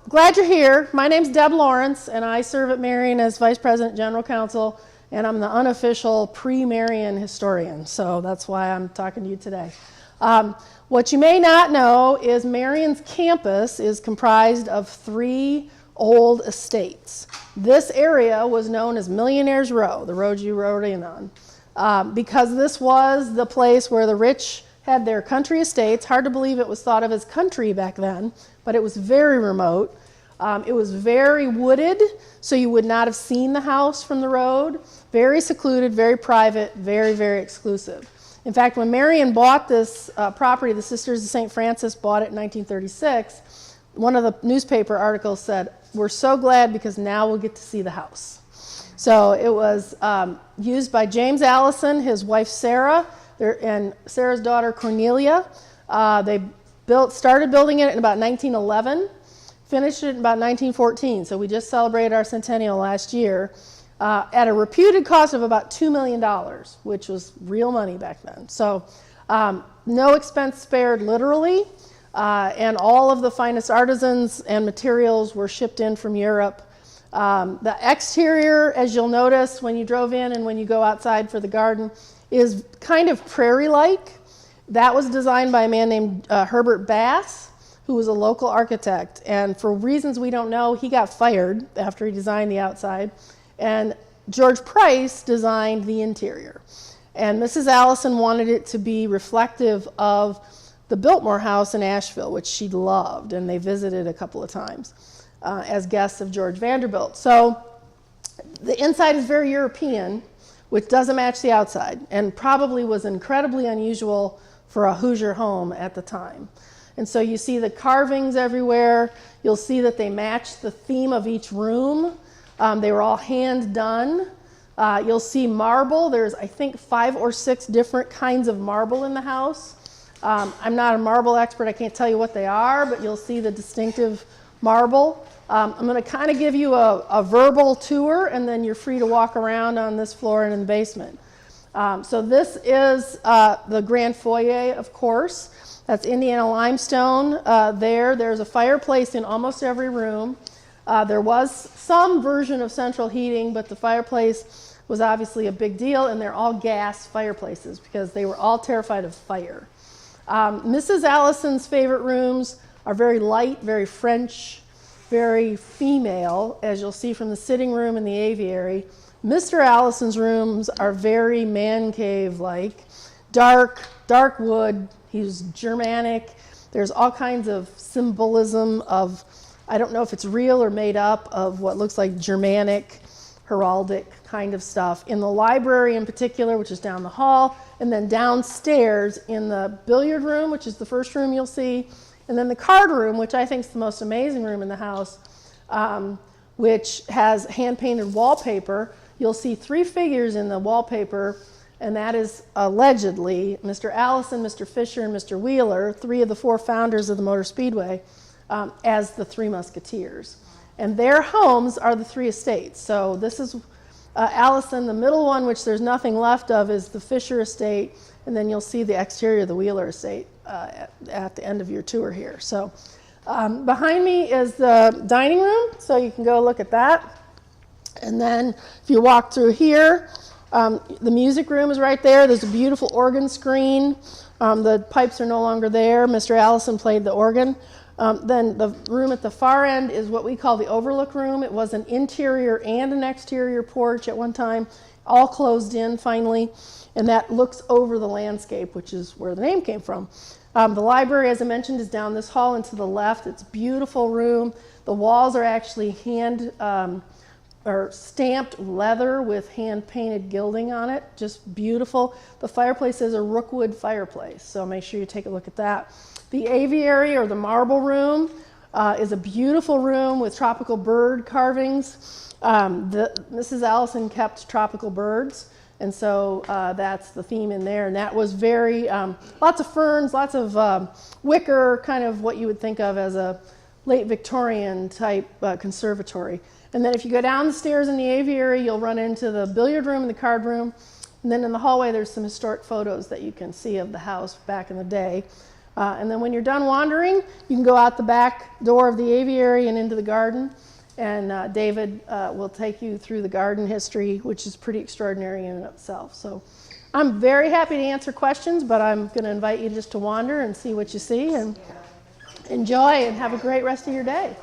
glad you're here. My name's Deb Lawrence, and I serve at Marion as Vice President General Counsel, and I'm the unofficial pre-Marion historian, so that's why I'm talking to you today. What you may not know is Marion's campus is comprised of 3 old estates. This area was known as Millionaire's Row, the road you rode in on, because this was the place where the rich had their country estates. Hard to believe it was thought of as country back then, but it was very remote. It was very wooded, so you would not have seen the house from the road. Very secluded, very private, very, very exclusive. In fact, when Marion bought this property, the Sisters of St. Francis bought it in 1936, one of the newspaper articles said, "We're so glad because now we'll get to see the house." So it was used by James Allison, his wife Sarah, and Sarah's daughter Cornelia. They started building it in about 1911, finished it in about 1914. So we just celebrated our centennial last year at a reputed cost of about $2 million, which was real money back then. So no expense spared literally, and all of the finest artisans and materials were shipped in from Europe. The exterior, as you'll notice when you drove in and when you go outside for the garden, is kind of prairie-like. That was designed by a man named Herbert Bass, who was a local architect. And for reasons we don't know, he got fired after he designed the outside. And George Price designed the interior. And Mrs. Allison wanted it to be reflective of the Biltmore House in Asheville, which she loved, and they visited a couple of times as guests of George Vanderbilt. So the inside is very European, which doesn't match the outside, and probably was incredibly unusual for a Hoosier home at the time. And so you see the carvings everywhere. You'll see that they match the theme of each room. They were all hand done. You'll see marble. There's, I think, 5 or 6 different kinds of marble in the house. I'm not a marble expert. I can't tell you what they are, but you'll see the distinctive marble. I'm going to kind of give you a verbal tour, and then you're free to walk around on this floor and in the basement. So this is the grand foyer, of course. That's Indiana limestone there. There's a fireplace in almost every room. There was some version of central heating, but the fireplace was obviously a big deal, and they're all gas fireplaces because they were all terrified of fire. Mrs. Allison's favorite rooms are very light, very French, very female, as you'll see from the sitting room and the aviary. Mr. Allison's rooms are very man cave-like, dark wood. He's Germanic. There's all kinds of symbolism of, I don't know if it's real or made up, of what looks like Germanic, heraldic kind of stuff. In the library in particular, which is down the hall, and then downstairs in the billiard room, which is the first room you'll see, and then the card room, which I think is the most amazing room in the house, which has hand-painted wallpaper. You'll see 3 figures in the wallpaper, and that is allegedly Mr. Allison, Mr. Fisher, and Mr. Wheeler, 3 of the 4 founders of the Motor Speedway, as the 3 Musketeers. And their homes are the 3 estates. So this is Allison. The middle one, which there's nothing left of, is the Fisher estate, and then you'll see the exterior of the Wheeler estate at the end of your tour here. So behind me is the dining room, so you can go look at that. And then if you walk through here, the music room is right there. There's a beautiful organ screen. The pipes are no longer there. Mr. Allison played the organ. Then the room at the far end is what we call the overlook room. It was an interior and an exterior porch at one time, all closed in finally, and that looks over the landscape, which is where the name came from. The library, as I mentioned, is down this hall and to the left. It's a beautiful room. The walls are actually or stamped leather with hand-painted gilding on it. Just beautiful. The fireplace is a rookwood fireplace, so make sure you take a look at that. The aviary, or the marble room, is a beautiful room with tropical bird carvings. Mrs. Allison kept tropical birds, and so that's the theme in there. And that was very, lots of ferns, lots of wicker, kind of what you would think of as a late Victorian type conservatory. And then if you go down the stairs in the aviary, you'll run into the billiard room and the card room. And then in the hallway, there's some historic photos that you can see of the house back in the day. And then when you're done wandering, you can go out the back door of the aviary and into the garden. And David will take you through the garden history, which is pretty extraordinary in and of itself. So I'm very happy to answer questions, but I'm going to invite you just to wander and see what you see and enjoy and have a great rest of your day.